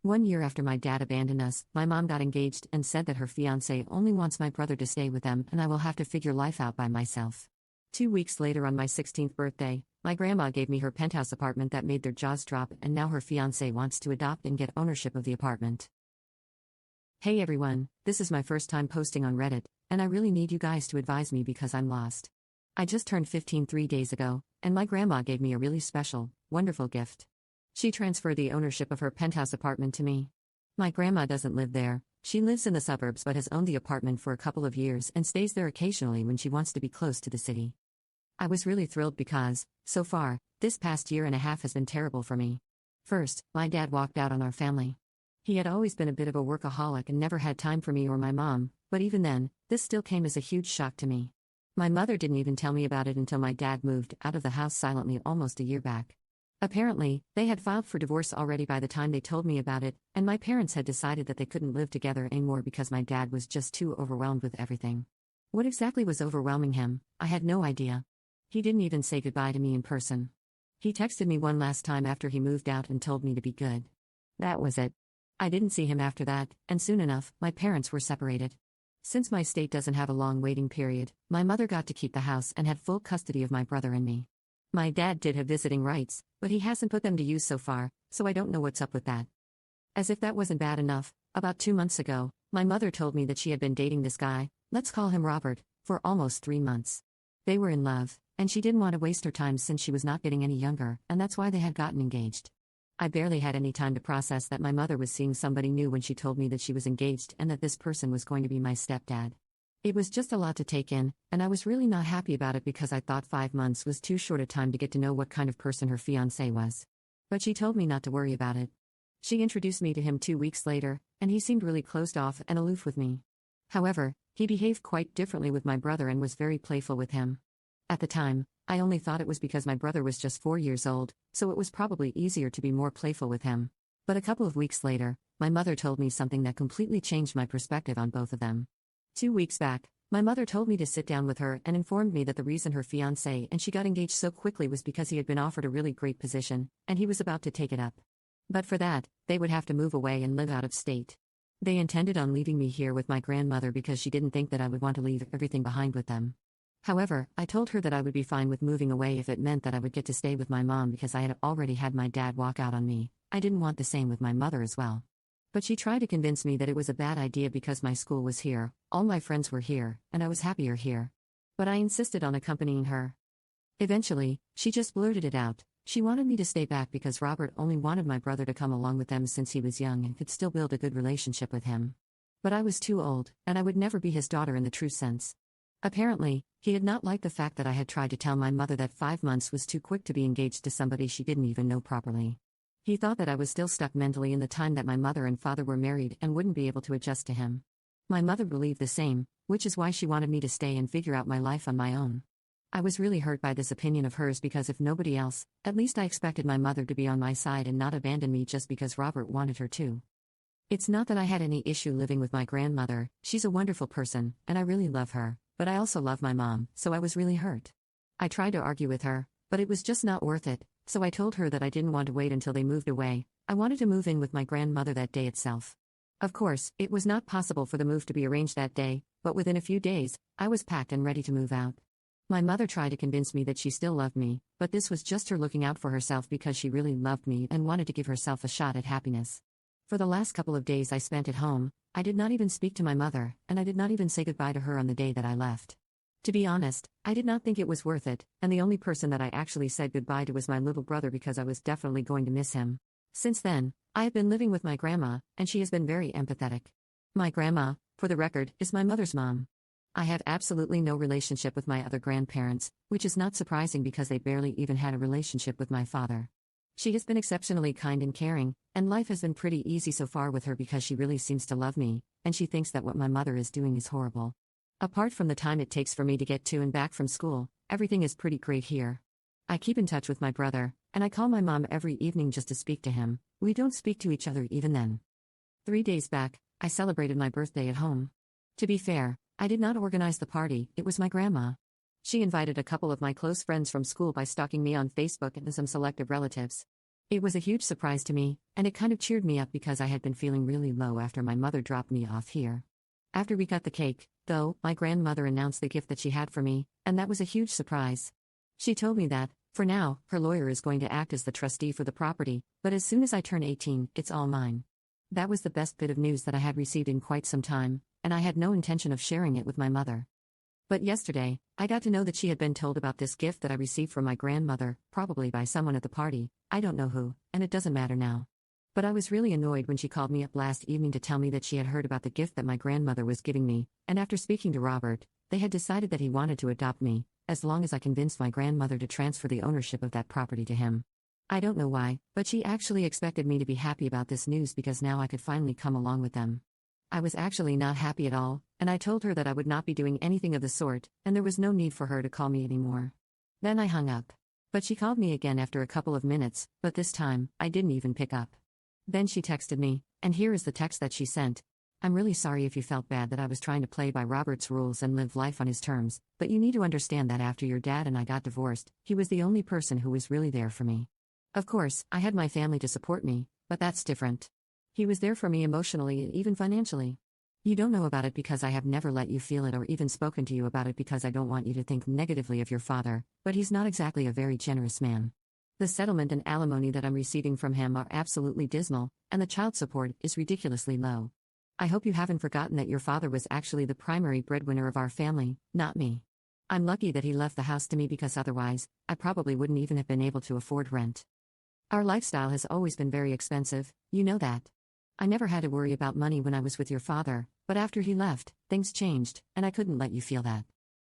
1 year after my dad abandoned us, my mom got engaged and said that her fiance only wants my brother to stay with them and I will have to figure life out by myself. 2 weeks later, on my 16th birthday, my grandma gave me her penthouse apartment that made their jaws drop, and now her fiance wants to adopt and get ownership of the apartment. Hey everyone, this is my first time posting on Reddit, and I really need you guys to advise me because I'm lost. I just turned 15 3 days ago, and my grandma gave me a really special, wonderful gift. She transferred the ownership of her penthouse apartment to me. My grandma doesn't live there, she lives in the suburbs but has owned the apartment for a couple of years and stays there occasionally when she wants to be close to the city. I was really thrilled because, so far, this past year and a half has been terrible for me. First, my dad walked out on our family. He had always been a bit of a workaholic and never had time for me or my mom, but even then, this still came as a huge shock to me. My mother didn't even tell me about it until my dad moved out of the house silently almost a year back. Apparently, they had filed for divorce already by the time they told me about it, and my parents had decided that they couldn't live together anymore because my dad was just too overwhelmed with everything. What exactly was overwhelming him, I had no idea. He didn't even say goodbye to me in person. He texted me one last time after he moved out and told me to be good. That was it. I didn't see him after that, and soon enough, my parents were separated. Since my state doesn't have a long waiting period, my mother got to keep the house and had full custody of my brother and me. My dad did have visiting rights, but he hasn't put them to use so far, so I don't know what's up with that. As if that wasn't bad enough, about 2 months ago, my mother told me that she had been dating this guy, let's call him Robert, for almost 3 months. They were in love, and she didn't want to waste her time since she was not getting any younger, and that's why they had gotten engaged. I barely had any time to process that my mother was seeing somebody new when she told me that she was engaged and that this person was going to be my stepdad. It was just a lot to take in, and I was really not happy about it because I thought 5 months was too short a time to get to know what kind of person her fiancé was. But she told me not to worry about it. She introduced me to him 2 weeks later, and he seemed really closed off and aloof with me. However, he behaved quite differently with my brother and was very playful with him. At the time, I only thought it was because my brother was just 4 years old, so it was probably easier to be more playful with him. But a couple of weeks later, my mother told me something that completely changed my perspective on both of them. 2 weeks back, my mother told me to sit down with her and informed me that the reason her fiancé and she got engaged so quickly was because he had been offered a really great position, and he was about to take it up. But for that, they would have to move away and live out of state. They intended on leaving me here with my grandmother because she didn't think that I would want to leave everything behind with them. However, I told her that I would be fine with moving away if it meant that I would get to stay with my mom because I had already had my dad walk out on me. I didn't want the same with my mother as well. But she tried to convince me that it was a bad idea because my school was here, all my friends were here, and I was happier here. But I insisted on accompanying her. Eventually, she just blurted it out. She wanted me to stay back because Robert only wanted my brother to come along with them since he was young and could still build a good relationship with him. But I was too old, and I would never be his daughter in the true sense. Apparently, he had not liked the fact that I had tried to tell my mother that 5 months was too quick to be engaged to somebody she didn't even know properly. He thought that I was still stuck mentally in the time that my mother and father were married and wouldn't be able to adjust to him. My mother believed the same, which is why she wanted me to stay and figure out my life on my own. I was really hurt by this opinion of hers because if nobody else, at least I expected my mother to be on my side and not abandon me just because Robert wanted her to. It's not that I had any issue living with my grandmother, she's a wonderful person, and I really love her, but I also love my mom, so I was really hurt. I tried to argue with her, but it was just not worth it, so I told her that I didn't want to wait until they moved away, I wanted to move in with my grandmother that day itself. Of course, it was not possible for the move to be arranged that day, but within a few days, I was packed and ready to move out. My mother tried to convince me that she still loved me, but this was just her looking out for herself because she really loved me and wanted to give herself a shot at happiness. For the last couple of days I spent at home, I did not even speak to my mother, and I did not even say goodbye to her on the day that I left. To be honest, I did not think it was worth it, and the only person that I actually said goodbye to was my little brother because I was definitely going to miss him. Since then, I have been living with my grandma, and she has been very empathetic. My grandma, for the record, is my mother's mom. I have absolutely no relationship with my other grandparents, which is not surprising because they barely even had a relationship with my father. She has been exceptionally kind and caring, and life has been pretty easy so far with her because she really seems to love me, and she thinks that what my mother is doing is horrible. Apart from the time it takes for me to get to and back from school, everything is pretty great here. I keep in touch with my brother, and I call my mom every evening just to speak to him. We don't speak to each other even then. 3 days back, I celebrated my birthday at home. To be fair, I did not organize the party, it was my grandma. She invited a couple of my close friends from school by stalking me on Facebook and some selective relatives. It was a huge surprise to me, and it kind of cheered me up because I had been feeling really low after my mother dropped me off here. After we cut the cake, though, my grandmother announced the gift that she had for me, and that was a huge surprise. She told me that, for now, her lawyer is going to act as the trustee for the property, but as soon as I turn 18, it's all mine. That was the best bit of news that I had received in quite some time, and I had no intention of sharing it with my mother. But yesterday, I got to know that she had been told about this gift that I received from my grandmother, probably by someone at the party, I don't know who, and it doesn't matter now. But I was really annoyed when she called me up last evening to tell me that she had heard about the gift that my grandmother was giving me, and after speaking to Robert, they had decided that he wanted to adopt me, as long as I convinced my grandmother to transfer the ownership of that property to him. I don't know why, but she actually expected me to be happy about this news because now I could finally come along with them. I was actually not happy at all, and I told her that I would not be doing anything of the sort, and there was no need for her to call me anymore. Then I hung up. But she called me again after a couple of minutes, but this time, I didn't even pick up. Then she texted me, and here is the text that she sent. I'm really sorry if you felt bad that I was trying to play by Robert's rules and live life on his terms, but you need to understand that after your dad and I got divorced, he was the only person who was really there for me. Of course, I had my family to support me, but that's different. He was there for me emotionally and even financially. You don't know about it because I have never let you feel it or even spoken to you about it because I don't want you to think negatively of your father, but he's not exactly a very generous man. The settlement and alimony that I'm receiving from him are absolutely dismal, and the child support is ridiculously low. I hope you haven't forgotten that your father was actually the primary breadwinner of our family, not me. I'm lucky that he left the house to me because otherwise, I probably wouldn't even have been able to afford rent. Our lifestyle has always been very expensive, you know that. I never had to worry about money when I was with your father, but after he left, things changed, and I couldn't let you feel that.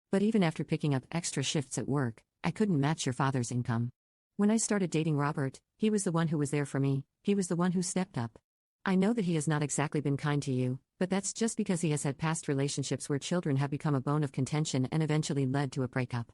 But even after picking up extra shifts at work, I couldn't match your father's income. When I started dating Robert, he was the one who was there for me, he was the one who stepped up. I know that he has not exactly been kind to you, but that's just because he has had past relationships where children have become a bone of contention and eventually led to a breakup.